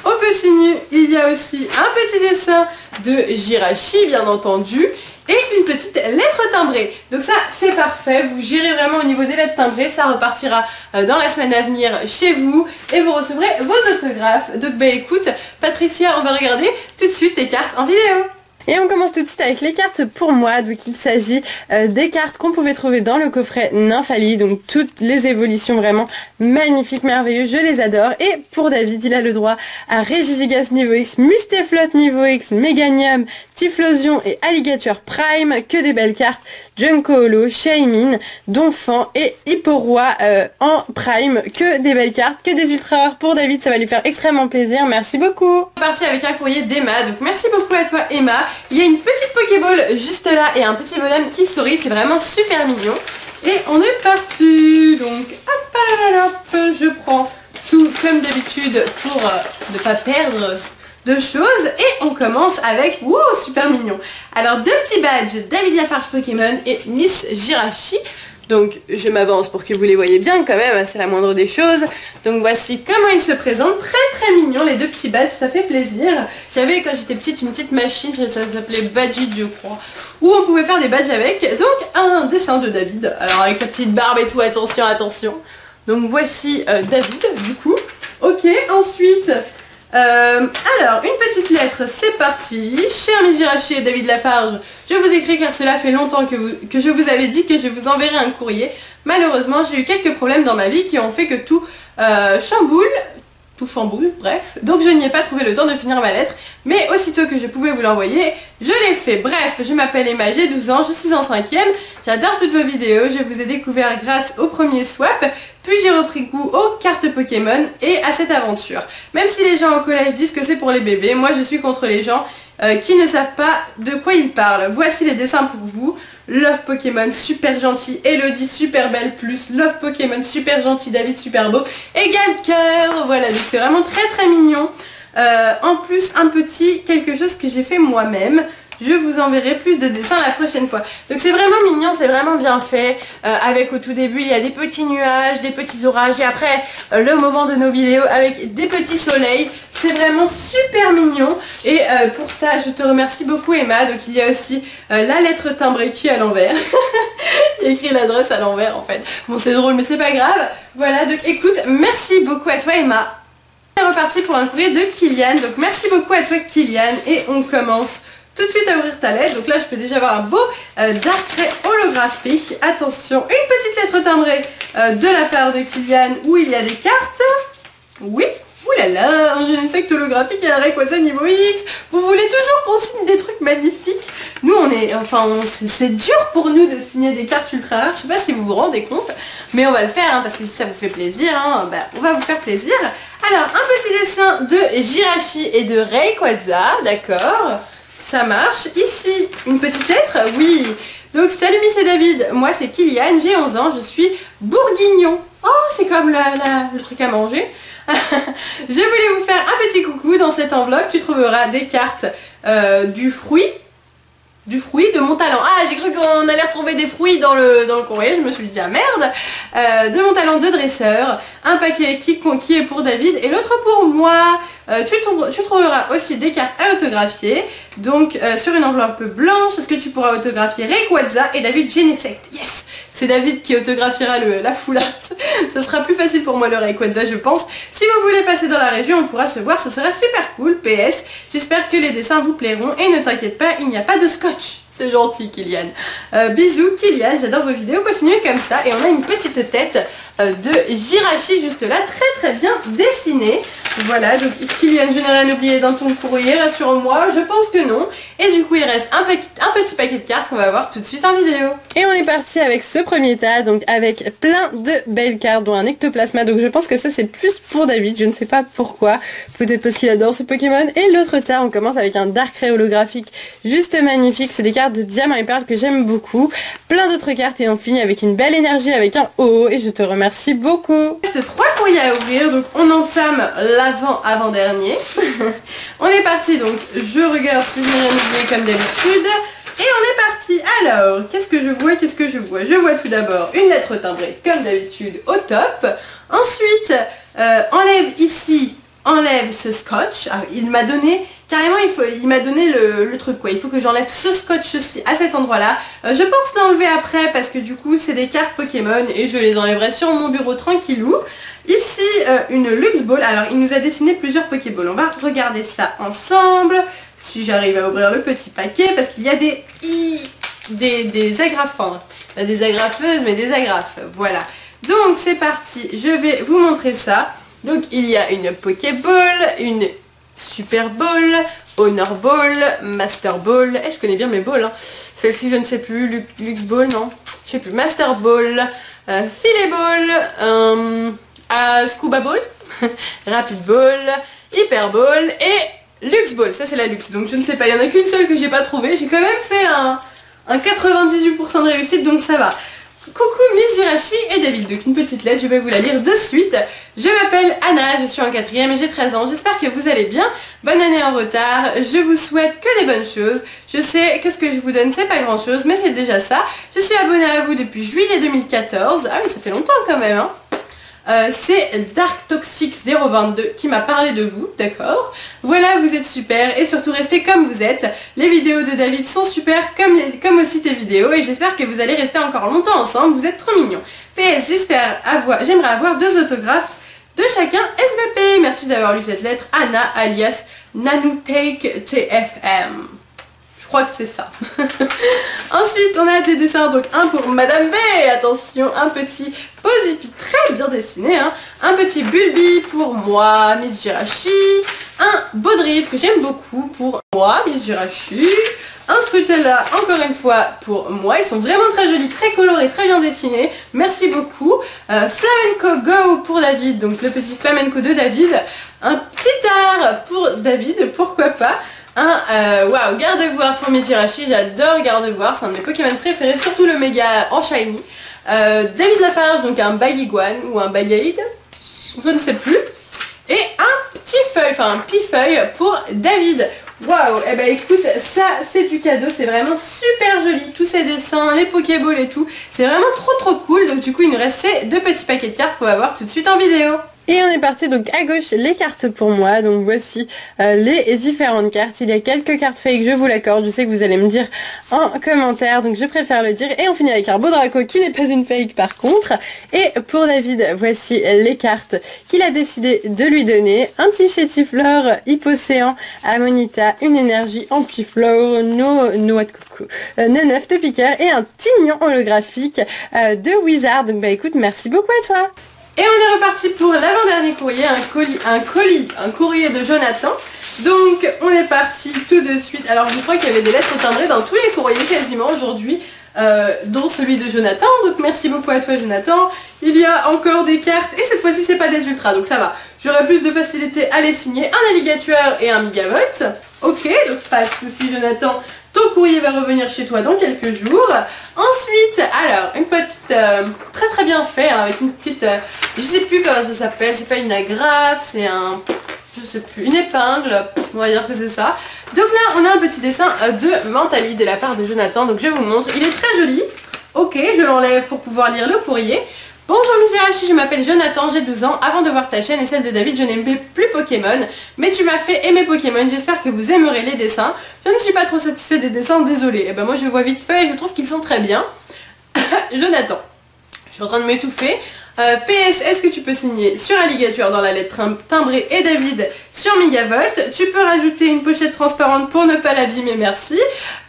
On continue, il y a aussi un petit dessin de Jirachi, bien entendu, et une petite lettre timbrée. Donc ça, c'est parfait, vous gérez vraiment au niveau des lettres timbrées, ça repartira dans la semaine à venir chez vous, et vous recevrez vos autographes. Donc bah écoute, Patricia, on va regarder tout de suite tes cartes en vidéo. Et on commence tout de suite avec les cartes pour moi. Donc il s'agit des cartes qu'on pouvait trouver dans le coffret Nymphalie. Donc toutes les évolutions vraiment magnifiques, merveilleuses, je les adore. Et pour David, il a le droit à Régigigas niveau X, Mustéflotte niveau X, Méganium, Typhlosion et Alligator Prime. Que des belles cartes. Junko Holo, Shaymin, Donphan et Hipporoi en Prime. Que des belles cartes, que des ultra rares pour David, ça va lui faire extrêmement plaisir. Merci beaucoup. On est parti avec un courrier d'Emma. Donc merci beaucoup à toi Emma. Il y a une petite Pokéball juste là et un petit bonhomme qui sourit, c'est vraiment super mignon. Et on est parti. Donc hop, hop, je prends tout comme d'habitude pour ne pas perdre de choses. Et on commence avec, wow, super mignon. Alors 2 petits badges, David Lafarge Pokémon et Miss Jirachi. Donc je m'avance pour que vous les voyez bien quand même, c'est la moindre des choses. Donc voici comment ils se présentent, très mignons les 2 petits badges, ça fait plaisir. J'avais quand j'étais petite une petite machine, ça s'appelait Badgit je crois, où on pouvait faire des badges avec. Donc un dessin de David, alors avec sa petite barbe et tout, attention, attention. Donc voici David du coup. Ok, ensuite... alors, une petite lettre, c'est parti. Cher Miss Jirachi et David Lafarge, je vous écris car cela fait longtemps que je vous avais dit que je vous enverrai un courrier. Malheureusement, j'ai eu quelques problèmes dans ma vie qui ont fait que tout chamboule, bref. Donc je n'y ai pas trouvé le temps de finir ma lettre, mais aussitôt que je pouvais vous l'envoyer, je l'ai fait. Bref, je m'appelle Emma, j'ai 12 ans, je suis en 5e, j'adore toutes vos vidéos, je vous ai découvert grâce au premier swap, puis j'ai repris goût aux cartes Pokémon et à cette aventure. Même si les gens au collège disent que c'est pour les bébés, moi je suis contre les gens qui ne savent pas de quoi ils parlent. Voici les dessins pour vous. Love Pokémon super gentil, Elodie super belle plus, Love Pokémon super gentil, David super beau, égale cœur. Voilà, donc c'est vraiment très mignon. En plus un petit quelque chose que j'ai fait moi-même. Je vous enverrai plus de dessins la prochaine fois. Donc c'est vraiment mignon, c'est vraiment bien fait. Avec au tout début il y a des petits nuages, des petits orages et après le moment de nos vidéos avec des petits soleils. C'est vraiment super mignon et pour ça je te remercie beaucoup Emma. Donc il y a aussi la lettre timbrée qui est à l'envers. Il y a écrit l'adresse à l'envers en fait. Bon c'est drôle mais c'est pas grave. Voilà donc écoute, merci beaucoup à toi Emma. On est reparti pour un courrier de Kylian. Donc merci beaucoup à toi Kylian et on commence tout de suite à ouvrir ta lettre. Donc là je peux déjà avoir un beau Darkrai holographique. Attention, une petite lettre timbrée de la part de Kylian où il y a des cartes. Oui, oulala, un Genesect holographique et un Rayquaza niveau X. Vous voulez toujours qu'on signe des trucs magnifiques. Nous on est, enfin c'est dur pour nous de signer des cartes ultra rares. Je sais pas si vous vous rendez compte, mais on va le faire hein, parce que si ça vous fait plaisir, hein, bah, on va vous faire plaisir. Alors un petit dessin de Jirachi et de Rayquaza, d'accord. Ça marche. Ici, une petite lettre. Oui. Donc, salut Miss et David. Moi, c'est Kylian. J'ai 11 ans. Je suis bourguignon. Oh, c'est comme le truc à manger. Je voulais vous faire un petit coucou. Dans cette enveloppe, tu trouveras des cartes du fruit de mon talent. Ah, j'ai cru qu'on allait retrouver des fruits dans le courrier. Je me suis dit, ah merde. De mon talent de dresseur. Un paquet qui est pour David et l'autre pour moi. Tu trouveras aussi des cartes à autographier. Donc, sur une enveloppe blanche, est-ce que tu pourras autographier Rayquaza et David Genesect. Yes. C'est David qui autographiera la full art. Ce sera plus facile pour moi le Rayquaza je pense. Si vous voulez passer dans la région, on pourra se voir, ce sera super cool. PS, j'espère que les dessins vous plairont et ne t'inquiète pas, il n'y a pas de scotch. C'est gentil Kylian. Bisous Kylian, j'adore vos vidéos, continuez comme ça. Et on a une petite tête de Jirachi juste là, très bien dessinée. Voilà, donc Kylian, je n'ai rien oublié dans ton courrier, rassure-moi, je pense que non. Et du coup il reste un petit paquet de cartes qu'on va voir tout de suite en vidéo. Et on est parti avec ce premier tas, donc avec plein de belles cartes, dont un ectoplasma. Donc je pense que ça c'est plus pour David, je ne sais pas pourquoi. Peut-être parce qu'il adore ce Pokémon. Et l'autre tas, on commence avec un Darkrai holographique juste magnifique. C'est des cartes de Diamant et Perle que j'aime beaucoup. Plein d'autres cartes et on finit avec une belle énergie avec un OO et je te remercie beaucoup. Il reste 3 courriers à ouvrir, donc on entame l'avant-dernier. On est parti, donc je regarde si je n'ai rien oublié comme d'habitude. Et on est parti. Alors, qu'est-ce que je vois? Je vois tout d'abord une lettre timbrée comme d'habitude au top. Ensuite, enlève ce scotch. Ah, il m'a donné carrément, il m'a donné le truc quoi. Il faut que j'enlève ce scotch aussi à cet endroit là. Je pense l'enlever après parce que du coup c'est des cartes Pokémon et je les enlèverai sur mon bureau tranquillou. Ici une Luxe Ball. Alors il nous a dessiné plusieurs Pokéballs. On va regarder ça ensemble. Si j'arrive à ouvrir le petit paquet parce qu'il y a des agrafants. Pas des agrafeuses mais des agrafes. Voilà. Donc c'est parti. Je vais vous montrer ça. Donc il y a une Pokéball, une Super Ball, Honor Ball, Master Ball. Je connais bien mes balls. Hein. Celle-ci je ne sais plus. Luxe Ball, non. Je sais plus. Master Ball, Filet Ball, Scuba Ball, Rapid Ball, Hyper Ball et Luxe Ball. Ça c'est la luxe. Donc je ne sais pas. Il n'y en a qu'une seule que j'ai pas trouvée. J'ai quand même fait un 98% de réussite donc ça va. Coucou Miss Jirachi et David, donc une petite lettre, je vais vous la lire de suite. Je m'appelle Anna, je suis en 4e et j'ai 13 ans, j'espère que vous allez bien. Bonne année en retard, je vous souhaite que des bonnes choses. Je sais que ce que je vous donne c'est pas grand chose, mais c'est déjà ça. Je suis abonnée à vous depuis juillet 2014, ah oui ça fait longtemps quand même hein. C'est Dark Toxic 022 qui m'a parlé de vous, d'accord. Voilà, vous êtes super et surtout restez comme vous êtes. Les vidéos de David sont super comme aussi tes vidéos et j'espère que vous allez rester encore longtemps ensemble, vous êtes trop mignons. PS, j'aimerais avoir 2 autographes de chacun SVP. Merci d'avoir lu cette lettre, Anna alias Nanutake TFM. Je crois que c'est ça. Ensuite, on a des dessins, donc un pour Madame B, attention, un petit Posipi très bien dessiné, hein. Un petit Bulbi pour moi, Miss Jirachi, un Baudrive que j'aime beaucoup pour moi, Miss Jirachi, un Scrutella encore une fois pour moi, ils sont vraiment très jolis, très colorés, très bien dessinés, merci beaucoup. Flamenco Go pour David, donc le petit Flamenco de David, un petit art pour David, pourquoi pas. Waouh, garde-voir pour Miss Jirachi, j'adore garde-voir, c'est un de mes Pokémon préférés, surtout le méga en shiny. David Lafarge, donc un Bagiguan ou un Bagaid, je ne sais plus. Et un petit feuille, enfin un pifeuille pour David. Waouh, et ben écoute, ça c'est du cadeau, c'est vraiment super joli, tous ces dessins, les Pokéballs et tout, c'est vraiment trop cool. Donc du coup il nous reste ces 2 petits paquets de cartes qu'on va voir tout de suite en vidéo. Et on est parti donc à gauche les cartes pour moi, donc voici les différentes cartes. Il y a quelques cartes fake, je vous l'accorde, je sais que vous allez me dire en commentaire, donc je préfère le dire. Et on finit avec un beau Draco qui n'est pas une fake par contre. Et pour David, voici les cartes qu'il a décidé de lui donner. Un petit Chétiflore, Hypocéan, Amonita, une énergie, Ampiflore, Noix de coco, Neneuf de piqueur et un Tignon holographique de Wizard. Donc bah écoute, merci beaucoup à toi. Et on est reparti pour l'avant-dernier courrier, un courrier de Jonathan. Donc on est parti tout de suite. Alors je crois qu'il y avait des lettres timbrées dans tous les courriers quasiment aujourd'hui, dont celui de Jonathan. Donc merci beaucoup à toi Jonathan. Il y a encore des cartes et cette fois-ci c'est pas des ultras, donc ça va. J'aurai plus de facilité à les signer. Un alligator et un migavote. Ok, donc pas de soucis Jonathan. Ton courrier va revenir chez toi dans quelques jours. Ensuite, alors, une petite... très bien fait, hein, avec une petite... je sais plus comment ça s'appelle, c'est pas une agrafe, c'est un... je sais plus, une épingle, on va dire que c'est ça. Donc là, on a un petit dessin de Mentali de la part de Jonathan, donc je vous montre. Il est très joli. Ok, je l'enlève pour pouvoir lire le courrier. Bonjour Miss Jirachi, je m'appelle Jonathan, j'ai 12 ans. Avant de voir ta chaîne et celle de David, je n'aimais plus Pokémon, mais tu m'as fait aimer Pokémon. J'espère que vous aimerez les dessins. Je ne suis pas trop satisfait des dessins, désolé. Et ben moi je vois vite fait et je trouve qu'ils sont très bien. Jonathan, je suis en train de m'étouffer. PS, est-ce que tu peux signer sur Alligator dans la lettre timbrée et David sur Migavote? Tu peux rajouter une pochette transparente pour ne pas l'abîmer, merci.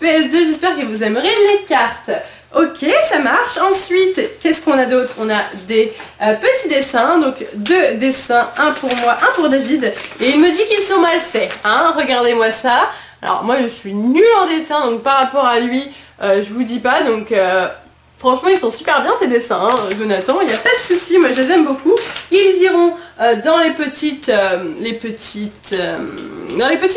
PS2, j'espère que vous aimerez les cartes. Ok, ça marche. Ensuite, qu'est-ce qu'on a d'autre? On a des petits dessins, donc 2 dessins, un pour moi, un pour David. Et il me dit qu'ils sont mal faits, hein, regardez-moi ça. Alors moi je suis nulle en dessin, donc par rapport à lui, je vous dis pas, donc... franchement ils sont super bien tes dessins hein, Jonathan, il n'y a pas de souci, moi je les aime beaucoup. Ils iront dans les petits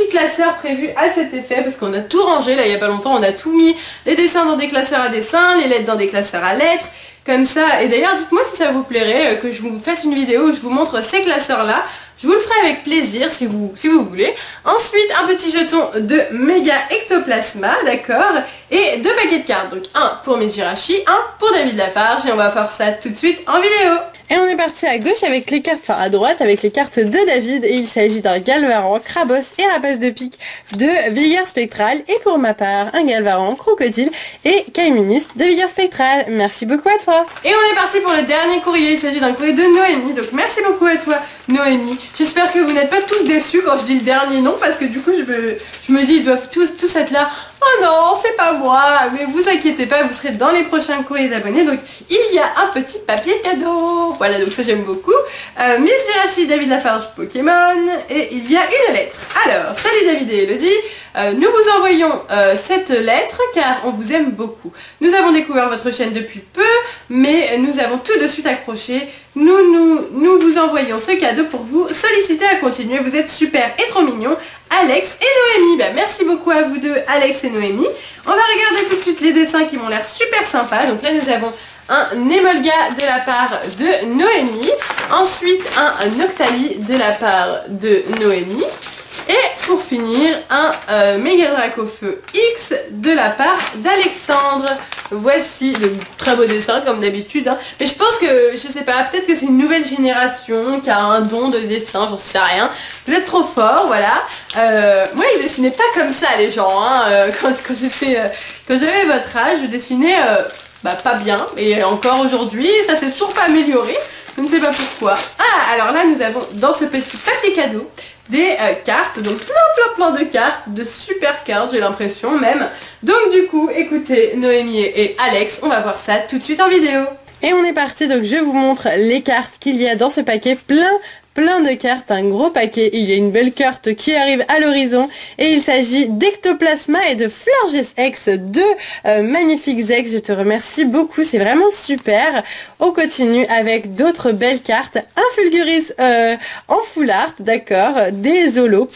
classeurs prévus à cet effet, parce qu'on a tout rangé là il n'y a pas longtemps, on a tout mis, les dessins dans des classeurs à dessins, les lettres dans des classeurs à lettres, comme ça. Et d'ailleurs dites-moi si ça vous plairait que je vous fasse une vidéo où je vous montre ces classeurs là. Je vous le ferai avec plaisir si vous voulez. Ensuite, un petit jeton de Méga Ectoplasma, d'accord. Et 2 paquets de cartes. Donc un pour Miss Jirachi, un pour David Lafarge. Et on va faire ça tout de suite en vidéo. Et on est parti à gauche avec les cartes, enfin à droite avec les cartes de David. Et il s'agit d'un Galvaran, Crabos et Rapace de pique de Vigueur Spectrale. Et pour ma part, un Galvaran, Crocodile et Caiminus de Vigueur Spectrale. Merci beaucoup à toi. Et on est parti pour le dernier courrier. Il s'agit d'un courrier de Noémie. Donc merci beaucoup à toi Noémie. J'espère que vous n'êtes pas tous déçus quand je dis le dernier nom, parce que du coup je me dis ils doivent tous être là. Oh non, c'est pas moi, mais vous inquiétez pas, vous serez dans les prochains courriers d'abonnés. Donc il y a un petit papier cadeau. Voilà, donc ça j'aime beaucoup. Miss Jirachi, David Lafarge, Pokémon. Et il y a une lettre. Alors, salut David et Elodie. Nous vous envoyons cette lettre car on vous aime beaucoup. Nous avons découvert votre chaîne depuis peu, mais nous avons tout de suite accroché. Nous vous envoyons ce cadeau pour vous solliciter à continuer. Vous êtes super et trop mignons. Alex et Noémie. Bah, merci beaucoup à vous deux, Alex et Noémie. On va regarder tout de suite les dessins qui m'ont l'air super sympas. Donc là nous avons un Emolga de la part de Noémie, ensuite un Noctali de la part de Noémie, et pour finir un Mega Dracofeu X de la part d'Alexandre. Voici le très beau dessin comme d'habitude, hein. Mais je pense que, je sais pas, peut-être que c'est une nouvelle génération qui a un don de dessin, j'en sais rien. Peut-être trop fort, voilà. Moi ils dessinaient pas comme ça les gens, hein. Quand j'avais votre âge, je dessinais pas bien. Et encore aujourd'hui, ça s'est toujours pas amélioré. Je ne sais pas pourquoi. Ah, alors là nous avons dans ce petit papier cadeau des cartes, donc plein de cartes, de super cartes j'ai l'impression même. Donc du coup écoutez Noémie et Alex, on va voir ça tout de suite en vidéo. Et on est parti, donc je vous montre les cartes qu'il y a dans ce paquet, plein de cartes, un gros paquet. Il y a une belle carte qui arrive à l'horizon et il s'agit d'Ectoplasma et de Florges X, deux magnifiques ex. Je te remercie beaucoup, c'est vraiment super. On continue avec d'autres belles cartes, un Fulguris en full art, d'accord, des holos,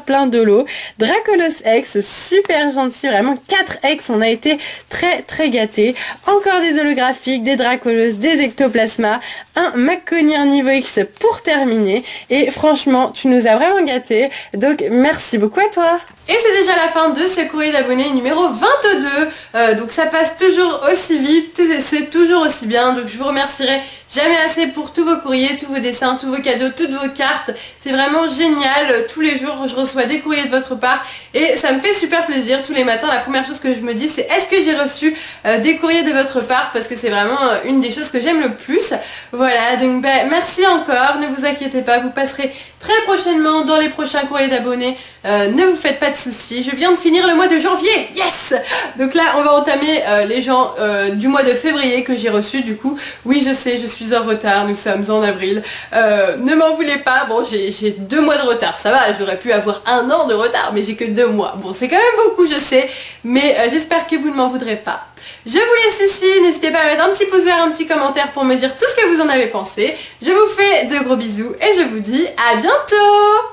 plein d'holos, Dracolos X, super gentil, vraiment 4 ex, on a été très gâtés. Encore des holographiques, des Dracolos, des Ectoplasma, un Macconir niveau X pour terminer. Et franchement tu nous as vraiment gâtés, donc merci beaucoup à toi. Et c'est déjà la fin de ce courrier d'abonnés numéro 22, donc ça passe toujours aussi vite, c'est toujours aussi bien, donc je vous remercierai jamais assez pour tous vos courriers, tous vos dessins, tous vos cadeaux, toutes vos cartes, c'est vraiment génial, tous les jours je reçois des courriers de votre part et ça me fait super plaisir. Tous les matins la première chose que je me dis c'est est-ce que j'ai reçu des courriers de votre part, parce que c'est vraiment une des choses que j'aime le plus. Voilà, donc merci encore, ne vous inquiétez pas, vous passerez très prochainement dans les prochains courriers d'abonnés, ne vous faites pas de soucis, je viens de finir le mois de janvier, yes. Donc là on va entamer les gens du mois de février que j'ai reçu, du coup oui je sais je suis en retard, nous sommes en avril, ne m'en voulez pas, bon j'ai 2 mois de retard, ça va, j'aurais pu avoir 1 an de retard mais j'ai que 2 mois, bon c'est quand même beaucoup je sais, mais j'espère que vous ne m'en voudrez pas. Je vous laisse ici, n'hésitez pas à mettre un petit pouce vert, un petit commentaire pour me dire tout ce que vous en avez pensé. Je vous fais de gros bisous et je vous dis à bientôt.